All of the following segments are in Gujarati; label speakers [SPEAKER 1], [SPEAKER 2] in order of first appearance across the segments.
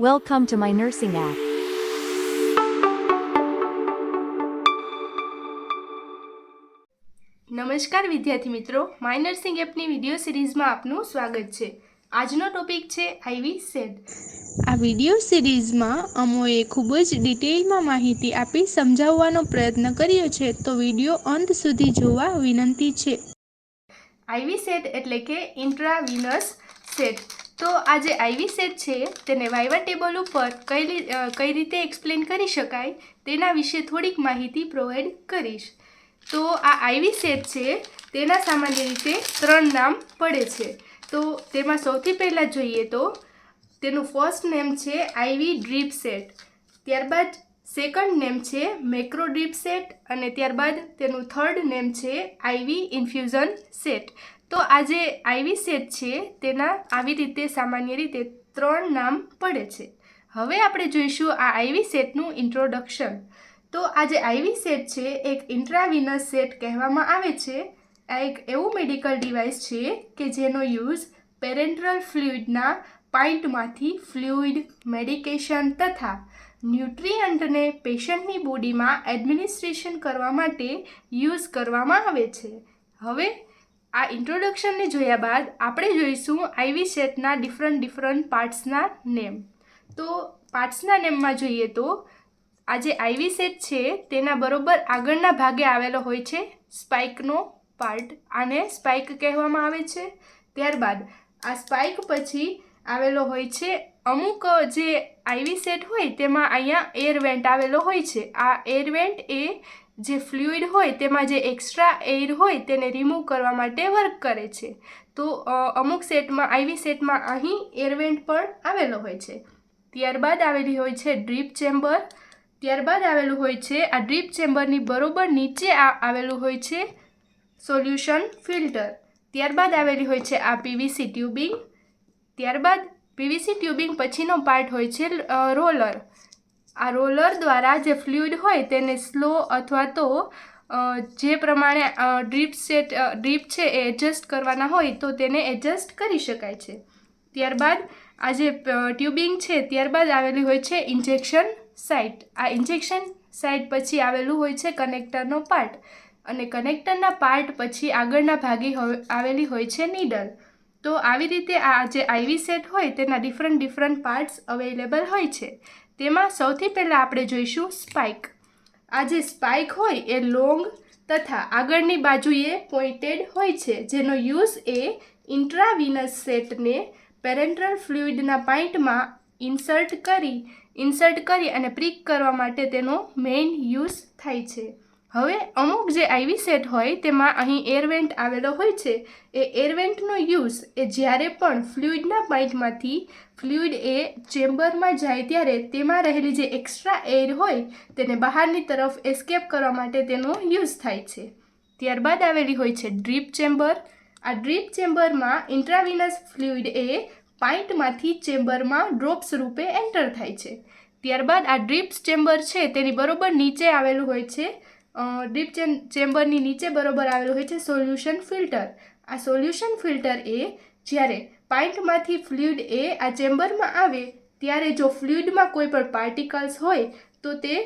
[SPEAKER 1] Welcome to my nursing app.
[SPEAKER 2] નમસ્કાર વિદ્યાર્થી મિત્રો, માય નર્સિંગ એપની વિડીયો સિરીઝમાં આપનું સ્વાગત છે. આજનો ટોપિક છે આઈવી સેટ.
[SPEAKER 3] આ વિડીયો સિરીઝમાં અમોએ ખૂબ જ ડિટેલમાં માહિતી આપી સમજાવવાનો પ્રયત્ન કર્યો છે, તો વિડીયો અંત સુધી જોવા વિનંતી છે.
[SPEAKER 2] આઈવી સેટ એટલે કે ઇન્ટ્રાવિનસ સેટ. તો આ જે આઈવી સેટ છે તેને વાઇવા ટેબલ ઉપર કઈ રીતે એક્સપ્લેન કરી શકાય તેના વિશે થોડીક માહિતી પ્રોવાઈડ કરીશ. તો આ આઈવી સેટ છે તેના સામાન્ય રીતે 3 નામ પડે છે. તો તેમાં સૌથી પહેલાં જોઈએ તો તેનું ફર્સ્ટ નેમ છે આઈવી ડ્રીપ સેટ, ત્યારબાદ સેકન્ડ નેમ છે મેક્રો ડ્રીપ સેટ અને ત્યારબાદ તેનું થર્ડ નેમ છે આઈવી ઇન્ફ્યુઝન સેટ. તો આ જે આઈવી સેટ છે તેના આવી રીતે સામાન્ય રીતે 3 નામ પડે છે. હવે આપણે જોઈશું આ આઈવી સેટનું ઇન્ટ્રોડક્શન. તો આ જે આઈવી સેટ છે એક ઇન્ટ્રાવિનસ સેટ કહેવામાં આવે છે. આ એક એવું મેડિકલ ડિવાઇસ છે કે જેનો યુઝ પેરેન્ટરલ ફ્લુઇડના પાઇન્ટમાંથી ફ્લુઇડ, મેડિકેશન તથા ન્યુટ્રિયન્ટને પેશન્ટની બોડીમાં એડમિનિસ્ટ્રેશન કરવા માટે યુઝ કરવામાં આવે છે. હવે આ ઇન્ટ્રોડક્શનને જોયા બાદ આપણે જોઈશું આઈવી સેટના ડિફરન્ટ પાર્ટ્સના નેમ. તો પાર્ટ્સના નેમમાં જોઈએ તો આ જે આઈવી સેટ છે તેના બરોબર આગળના ભાગે આવેલો હોય છે સ્પાઇકનો પાર્ટ, આને સ્પાઇક કહેવામાં આવે છે. ત્યારબાદ આ સ્પાઇક પછી આવેલો હોય છે અમુક જે આઈવી સેટ હોય તેમાં અહીંયા એર વેન્ટ આવેલો હોય છે. આ એર વેન્ટ એ જે ફ્લુઇડ હોય તેમાં જે એક્સ્ટ્રા એર હોય તેને રિમૂવ કરવા માટે વર્ક કરે છે. તો અમુક સેટમાં આઈવી સેટમાં અહીં એર વેન્ટ પણ આવેલો હોય છે. ત્યારબાદ આવેલી હોય છે ડ્રીપ ચેમ્બર. ત્યારબાદ આવેલું હોય છે આ ડ્રીપ ચેમ્બરની બરોબર નીચે આવેલું હોય છે સોલ્યુશન ફિલ્ટર. ત્યારબાદ આવેલી હોય છે આ પીવીસી ટ્યુબિંગ. ત્યારબાદ પીવીસી ટ્યુબિંગ પછીનો પાર્ટ હોય છે રોલર. આ રોલર દ્વારા જે ફ્લુઇડ હોય તેને સ્લો અથવા તો જે પ્રમાણે ડ્રીપ છે એ એડજસ્ટ કરવાના હોય તો તેને એડજસ્ટ કરી શકાય છે. ત્યારબાદ આ જે ટ્યુબિંગ છે ત્યારબાદ આવેલી હોય છે ઇન્જેક્શન સાઇટ. આ ઇન્જેક્શન સાઇટ પછી આવેલું હોય છે કનેક્ટરનો પાર્ટ અને કનેક્ટરના પાર્ટ પછી આગળના ભાગે આવેલી હોય છે નીડલ. તો આવી રીતે આ જે આઈવી સેટ હોય તેના ડિફરન્ટ પાર્ટ્સ અવેલેબલ હોય છે. તેમાં સૌથી પહેલાં આપણે જોઈશું સ્પાઇક. આ જે સ્પાઇક હોય એ લોંગ તથા આગળની બાજુએ પોઇન્ટેડ હોય છે, જેનો યુઝ એ ઇન્ટ્રાવિનસ સેટને પેરેન્ટરલ ફ્લુઇડના પાઇન્ટમાં ઇન્સર્ટ કરી અને પ્રિક કરવા માટે તેનો મેઇન યુઝ થાય છે. હવે અમુક જે આઈવી સેટ હોય તેમાં અહીં એરવેન્ટ આવેલો હોય છે. એ એરવેન્ટનો યુઝ એ જ્યારે પણ ફ્લુઇડના પાઇપમાંથી ફ્લુઇડ એ ચેમ્બરમાં જાય ત્યારે તેમાં રહેલી જે એક્સ્ટ્રા એર હોય તેને બહારની તરફ એસ્કેપ કરવા માટે તેનો યુઝ થાય છે. ત્યારબાદ આવેલી હોય છે ડ્રીપ ચેમ્બર. આ ડ્રીપ ચેમ્બરમાં ઇન્ટ્રાવિનસ ફ્લુઇડ એ પાઇન્ટમાંથી ચેમ્બરમાં ડ્રોપ્સ રૂપે એન્ટર થાય છે. ત્યારબાદ આ ડ્રીપ ચેમ્બર છે તેની બરોબર નીચે આવેલું હોય છે ડ્રીપ ચેમ્બરની નીચે બરોબર આવેલું હોય છે સોલ્યુશન ફિલ્ટર. આ સોલ્યુશન ફિલ્ટર એ જ્યારે પાઇન્ટમાંથી ફ્લુઇડ એ આ ચેમ્બરમાં આવે ત્યારે જો ફ્લુઇડમાં કોઈ પણ પાર્ટિકલ્સ હોય તો તે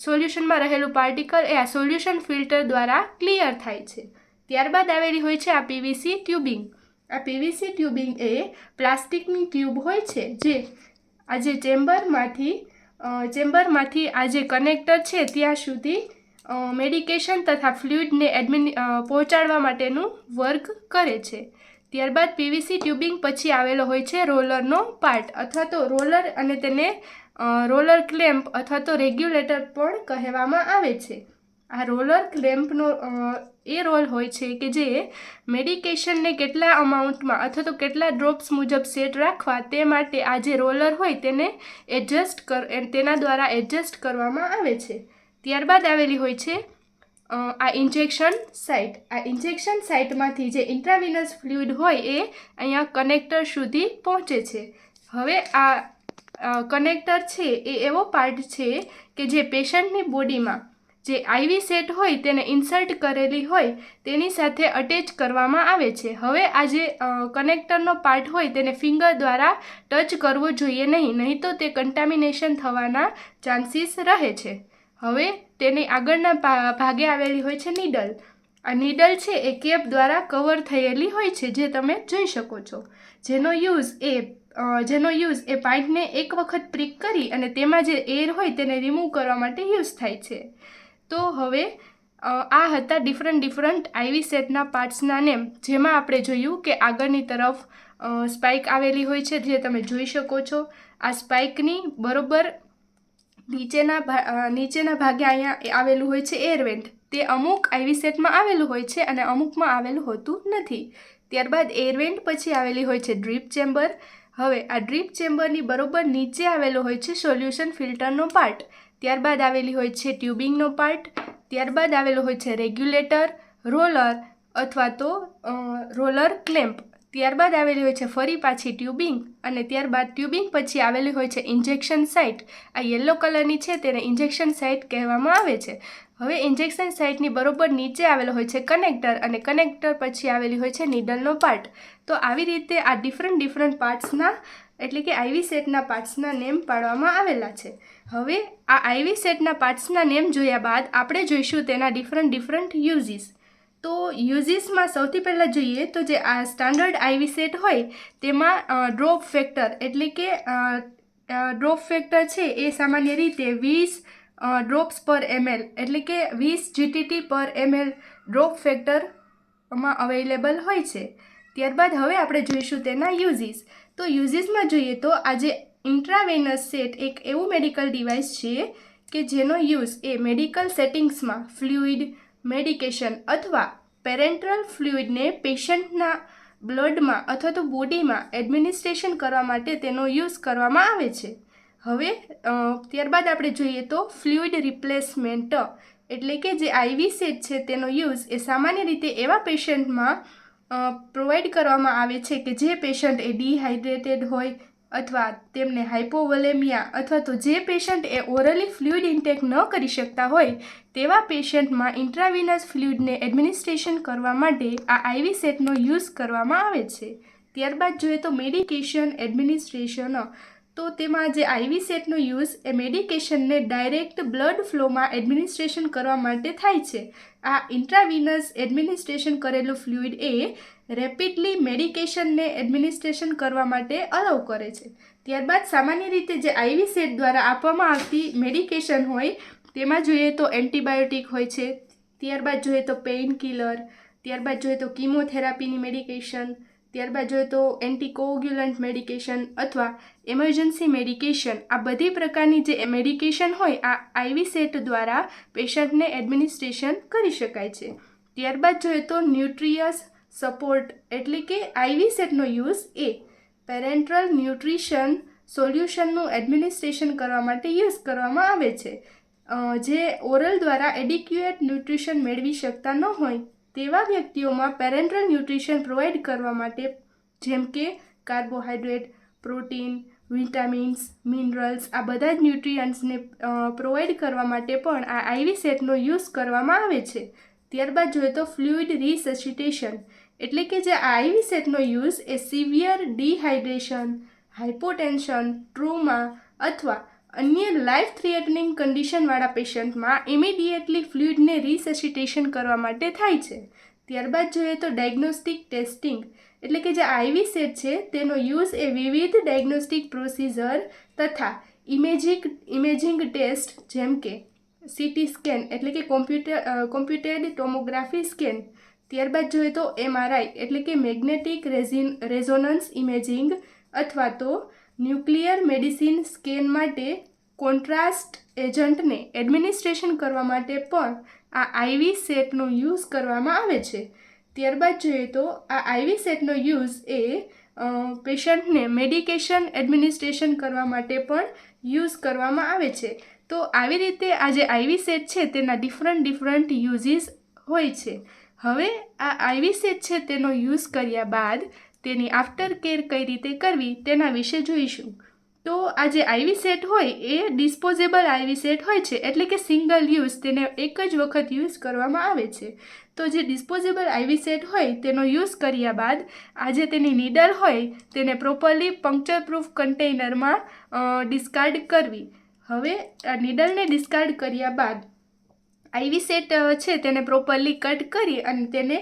[SPEAKER 2] સોલ્યુશનમાં રહેલું પાર્ટિકલ એ આ સોલ્યુશન ફિલ્ટર દ્વારા ક્લિયર થાય છે. ત્યારબાદ આવેલી હોય છે આ પીવીસી ટ્યુબિંગ. આ પીવીસી ટ્યુબિંગ એ પ્લાસ્ટિકની ટ્યુબ હોય છે જે આ જે ચેમ્બરમાંથી આ જે કનેક્ટર છે ત્યાં સુધી મેડિકેશન તથા ફ્લુઇડને પહોંચાડવા માટેનું વર્ક કરે છે. ત્યારબાદ પીવીસી ટ્યુબિંગ પછી આવેલો હોય છે રોલરનો પાર્ટ અથવા તો રોલર, અને તેને રોલર ક્લેમ્પ અથવા તો રેગ્યુલેટર પણ કહેવામાં આવે છે. આ રોલર ક્લેમ્પનો એ રોલ હોય છે કે જે મેડિકેશનને કેટલા અમાઉન્ટમાં અથવા તો કેટલા ડ્રોપ્સ મુજબ સેટ રાખવા તે માટે આ જે રોલર હોય તેને તેના દ્વારા એડજસ્ટ કરવામાં આવે છે. ત્યારબાદ આવેલી હોય છે આ ઇન્જેક્શન સાઇટ. આ ઇન્જેક્શન સાઇટમાંથી જે ઇન્ટ્રાવિનસ ફ્લુઇડ હોય એ અહીંયા કનેક્ટર સુધી પહોંચે છે. હવે આ કનેક્ટર છે એ એવો પાર્ટ છે કે જે પેશન્ટની બોડીમાં જે આઈવી સેટ હોય તેને ઇન્સર્ટ કરેલી હોય તેની સાથે અટેચ કરવામાં આવે છે. હવે આ જે કનેક્ટરનો પાર્ટ હોય તેને ફિંગર દ્વારા ટચ કરવો જોઈએ નહીં તો તે કન્ટામિનેશન થવાના ચાન્સીસ રહે છે. હવે તેની આગળના ભાગે આવેલી હોય છે નીડલ. આ નીડલ છે એ કેપ દ્વારા કવર થયેલી હોય છે, જે તમે જોઈ શકો છો, જેનો યુઝ એ પાઇપને એક વખત પ્રિક કરી અને તેમાં જે એર હોય તેને રિમૂવ કરવા માટે યુઝ થાય છે. તો હવે આ હતા ડિફરન્ટ આઈવી સેટના પાર્ટ્સના નેમ, જેમાં આપણે જોયું કે આગળની તરફ સ્પાઇક આવેલી હોય છે, જે તમે જોઈ શકો છો. આ સ્પાઇકની બરોબર નીચેના ભાગે અહીંયા આવેલું હોય છે એરવેન્ટ. તે અમુક આઈવી સેટમાં આવેલું હોય છે અને અમુકમાં આવેલું હોતું નથી. ત્યારબાદ એરવેન્ટ પછી આવેલી હોય છે ડ્રીપ ચેમ્બર. હવે આ ડ્રીપ ચેમ્બરની બરોબર નીચે આવેલો હોય છે સોલ્યુશન ફિલ્ટરનો પાર્ટ. ત્યારબાદ આવેલી હોય છે ટ્યુબિંગનો પાર્ટ. ત્યારબાદ આવેલો હોય છે રેગ્યુલેટર, રોલર અથવા તો રોલર ક્લેમ્પ. ત્યારબાદ આવેલી હોય છે ફરી પાછી ટ્યુબિંગ અને ત્યારબાદ ટ્યુબિંગ પછી આવેલી હોય છે ઇન્જેક્શન સાઇટ. આ યલો કલરની છે તેને ઇન્જેક્શન સાઇટ કહેવામાં આવે છે. હવે ઇન્જેક્શન સાઇટની બરોબર નીચે આવેલો હોય છે કનેક્ટર અને કનેક્ટર પછી આવેલી હોય છે નીડલનો પાર્ટ. તો આવી રીતે આ ડિફરન્ટ પાર્ટ્સના એટલે કે આઈવી સેટના પાર્ટ્સના નેમ પાડવામાં આવેલા છે. હવે આ આઈવી સેટના પાર્ટ્સના નેમ જોયા બાદ આપણે જોઈશું તેના ડિફરન્ટ યુઝીસ. તો યુઝીસમાં સૌથી પહેલાં જોઈએ તો જે આ સ્ટાન્ડર્ડ આઈવી સેટ હોય તેમાં ડ્રોપ ફેક્ટર એટલે કે ડ્રોપ ફેક્ટર છે એ સામાન્ય રીતે 20 ડ્રોપ્સ પર ml એટલે કે 20 GTT પર ml ડ્રોપ ફેક્ટરમાં અવેલેબલ હોય છે. ત્યારબાદ હવે આપણે જોઈશું તેના યુઝીસ. તો યુઝીસમાં જોઈએ તો આજે ઇન્ટ્રાવેનસ સેટ એક એવું મેડિકલ ડિવાઇસ છે કે જેનો યુઝ એ મેડિકલ સેટિંગ્સમાં ફ્લુઇડ, મેડિકેશન અથવા પેરેન્ટરલ ફ્લુઇડને પેશન્ટના બ્લડમાં અથવા તો બોડીમાં એડમિનિસ્ટ્રેશન કરવા માટે તેનો યુઝ કરવામાં આવે છે. હવે ત્યારબાદ આપણે જોઈએ તો ફ્લુઇડ રિપ્લેસમેન્ટ એટલે કે જે આઈવી સેટ છે તેનો યુઝ એ સામાન્ય રીતે એવા પેશન્ટમાં પ્રોવાઈડ કરવામાં આવે છે કે જે પેશન્ટ એ ડિહાઇડ્રેટેડ હોય અથવા તેમને હાઇપોવોલેમિયા અથવા તો જે પેશન્ટ એ ઓરલી ફ્લુઇડ ઇન્ટેક ન કરી શકતા હોય તેવા પેશન્ટમાં ઇન્ટ્રાવિનસ ફ્લુઇડને એડમિનિસ્ટ્રેશન કરવા માટે આ આઈવી સેટનો યુઝ કરવામાં આવે છે. ત્યારબાદ જોઈએ તો મેડિકેશન એડમિનિસ્ટ્રેશન. તો તેમાં જે આઈવી સેટનો યુઝ એ મેડિકેશનને ડાયરેક્ટ બ્લડ ફ્લોમાં એડમિનિસ્ટ્રેશન કરવા માટે થાય છે. આ ઇન્ટ્રાવિનસ એડમિનિસ્ટ્રેશન કરેલું ફ્લુઇડ એ રેપિડલી મેડિકેશનને એડમિનિસ્ટ્રેશન કરવા માટે અલાઉ કરે છે. ત્યારબાદ સામાન્ય રીતે જે આઈવી સેટ દ્વારા આપવામાં આવતી મેડિકેશન હોય તેમાં જોઈએ તો એન્ટીબાયોટિક હોય છે, ત્યારબાદ જોઈએ તો પેઇન કિલર, ત્યારબાદ જોઈએ તો કીમોથેરાપીની મેડિકેશન, ત્યારબાદ જોઈએ તો એન્ટીકોગ્યુલન્ટ મેડિકેશન અથવા એમરજન્સી મેડિકેશન. આ બધી પ્રકારની જે મેડિકેશન હોય આ આઈવી સેટ દ્વારા પેશન્ટને એડમિનિસ્ટ્રેશન કરી શકાય છે. ત્યારબાદ જોઈએ તો ન્યુટ્રિયસ સપોર્ટ એટલે કે આઈવી સેટનો યુઝ એ પેરેન્ટરલ ન્યુટ્રિશન સોલ્યુશનનું એડમિનિસ્ટ્રેશન કરવા માટે યુઝ કરવામાં આવે છે. જે ઓરલ દ્વારા એડિક્યુએટ ન્યુટ્રિશન મેળવી શકતા ન હોય તેવા વ્યક્તિઓમાં પેરેન્ટરલ ન્યુટ્રિશન પ્રોવાઈડ કરવા માટે જેમ કે કાર્બોહાઈડ્રેટ, પ્રોટીન, વિટામિન્સ, મિનરલ્સ આ બધા જ ન્યુટ્રિયન્ટ્સને પ્રોવાઈડ કરવા માટે પણ આ આઈવી સેટનો યુઝ કરવામાં આવે છે. ત્યારબાદ જોઈએ તો ફ્લુઇડ રિસસિટેશન એટલે કે જે આઈવી સેટનો યુઝ એ સિવિયર ડિહાઇડ્રેશન, હાઇપોટેન્શન, ટ્રોમા અથવા અન્ય લાઈફ થ્રેટનિંગ કન્ડિશનવાળા પેશન્ટમાં ઇમિડિયેટલી ફ્લુઇડને રિસસિટેશન કરવા માટે થાય છે. ત્યારબાદ જોઈએ તો ડાયગ્નોસ્ટિક ટેસ્ટિંગ એટલે કે જે આઈવી સેટ છે તેનો યુઝ એ વિવિધ ડાયગ્નોસ્ટિક પ્રોસિજર તથા ઇમેજિંગ ટેસ્ટ જેમ કે સીટી સ્કેન એટલે કે કોમ્પ્યુટેડ ટોમોગ્રાફી સ્કેન, ત્યારબાદ જોઈએ તો MRI એટલે કે મેગ્નેટિક રેઝોનન્સ ઇમેજિંગ અથવા તો ન્યુક્લિયર મેડિસિન સ્કેન માટે કોન્ટ્રાસ્ટ એજન્ટને એડમિનિસ્ટ્રેશન કરવા માટે પણ આ આઈવી સેટનો યુઝ કરવામાં આવે છે. ત્યારબાદ જોઈએ તો આ આઈવી સેટનો યુઝ એ પેશન્ટને મેડિકેશન એડમિનિસ્ટ્રેશન કરવા માટે પણ યુઝ કરવામાં આવે છે. તો આવી રીતે આ જે આઈવી સેટ છે તેના ડિફરન્ટ યુઝીસ હોય છે. હવે આ આઈવી સેટ છે તેનો યુઝ કર્યા બાદ તેની આફ્ટર કેર કઈ રીતે કરવી તેના વિશે જોઈશું. તો આ જે આઈવી સેટ હોય એ ડિસ્પોઝેબલ આઈવી સેટ હોય છે, એટલે કે સિંગલ યુઝ, તેને એક જ વખત યુઝ કરવામાં આવે છે. તો જે ડિસ્પોઝેબલ આઈવી સેટ હોય તેનો યુઝ કર્યા બાદ આ જે તેની નીડલ હોય તેને પ્રોપરલી પંક્ચર પ્રૂફ કન્ટેનરમાં ડિસ્કાર્ડ કરવી. હવે આ નીડલને ડિસ્કાર્ડ કર્યા બાદ આઈવી સેટ છે તેને પ્રોપરલી કટ કરી અને તેને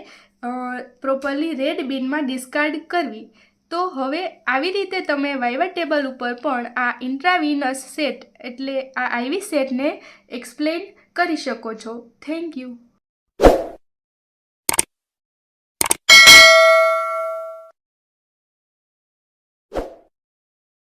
[SPEAKER 2] પ્રોપરલી રેડ બિનમાં ડિસ્કાર્ડ કરવી. તો હવે આવી રીતે તમે વાઇવા ટેબલ ઉપર પણ આ ઇન્ટ્રાવીનસ સેટ એટલે આ આઈવી સેટને એક્સપ્લેન કરી શકો છો. Thank you.